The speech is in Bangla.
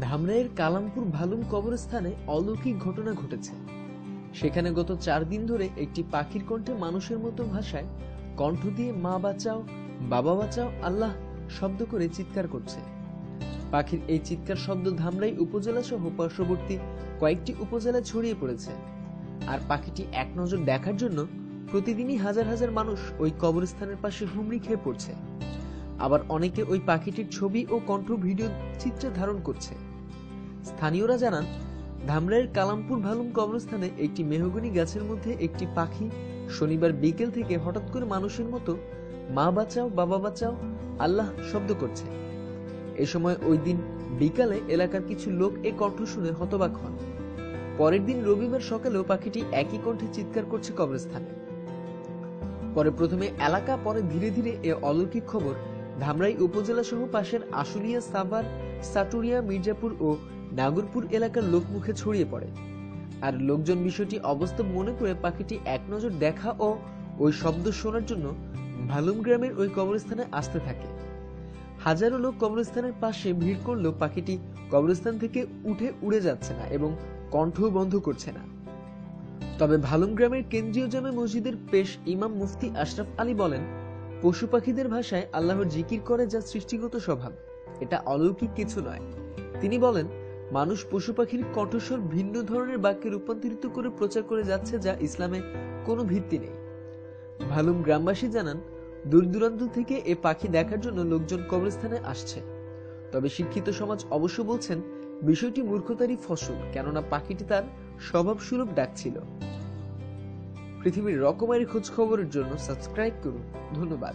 ধামরাইয়ের কালামপুর ভালুম কবরস্থানে অলৌকিক ঘটনা ঘটেছে। সেখানে গত 4 দিন ধরে একটি পাখির কণ্ঠে মানুষের মতো ভাষায় কণ্ঠ দিয়ে মা বাঁচাও, বাবা বাঁচাও, আল্লাহ শব্দ করে চিৎকার করছে। পাখির এই চিৎকার শব্দ ধামরাই উপজেলা সহ পার্শ্ববর্তী কয়েকটি উপজেলায় ছড়িয়ে পড়েছে। আর পাখিটি এক নজর দেখার জন্য প্রতিদিনই হাজার হাজার মানুষ ওই কবরস্থানের পাশে হুমড়ি খেয়ে পড়ছে। আবার অনেকে ওই পাখিটির ছবি ও কণ্ঠ ভিডিও চিত্রে ধারণ করছে। স্থানীয়রা জানান, ধামরাইয়ের কালামপুর ভালুম কবরস্থানে একটি মেহগনি গাছের মধ্যে একটি পাখি শনিবার বিকেল থেকে হঠাৎ করে মানুষের মতো মা বাঁচাও, বাবা বাঁচাও, আল্লাহ শব্দ করছে। এ সময় ওই দিন বিকালে এলাকার কিছু লোক এ কণ্ঠ শুনে হতবাক হন। পরের দিন রবিবার সকালেও পাখিটি একই কণ্ঠে চিৎকার করছে কবরস্থানে। পরে প্রথমে এলাকা, পরে ধীরে ধীরে এ অলৌকিক খবর ধামরাই উপজেলা সহ পাশের আশুলিয়া, সাভার, সাটুরিয়া, মির্জাপুর ও নাগরপুর এলাকার লোকমুখে ছড়িয়ে পড়ে। আর লোকজন বিষয়টি অবাস্তব মনে করে পাখিটি এক নজর দেখা ও ওই শব্দ শোনার জন্য ভালুম গ্রামের ওই কবরস্থানে আসতে থাকে। হাজারো লোক কবরস্থানের পাশে ভিড় করলেও পাখিটি কবরস্থান থেকে উঠে উড়ে যাচ্ছে না এবং কণ্ঠও বন্ধ করছে না। তবে ভালুম গ্রামের কেন্দ্রীয় জামে মসজিদের পেশ ইমাম মুফতি আশরাফ আলী বলেন, পশু পাখিদের ভাষায় আল্লাহর জিকির করে যা সৃষ্টিগত স্বভাব, এটা অলৌকিক কিছু নয়। তিনি বলেন, মানুষ পশু পাখির কণ্ঠস্বর ভিন্ন ধরনের বাক্যে রূপান্তরিত করে প্রচার করে যাচ্ছে, যা ইসলামে কোনো ভিত্তি নেই। ভালুম গ্রামবাসী জানান, দূর দূরান্ত থেকে এ পাখি দেখার জন্য লোকজন কবরস্থানে আসছে। তবে শিক্ষিত সমাজ অবশ্য বলছেন বিষয়টি মূর্খতারই ফসল, কেননা পাখিটি তার স্বভাবসুলভ ডাক ছিল। পৃথিবীর রকমারি খোঁজ খবরের জন্য সাবস্ক্রাইব করুন। ধন্যবাদ।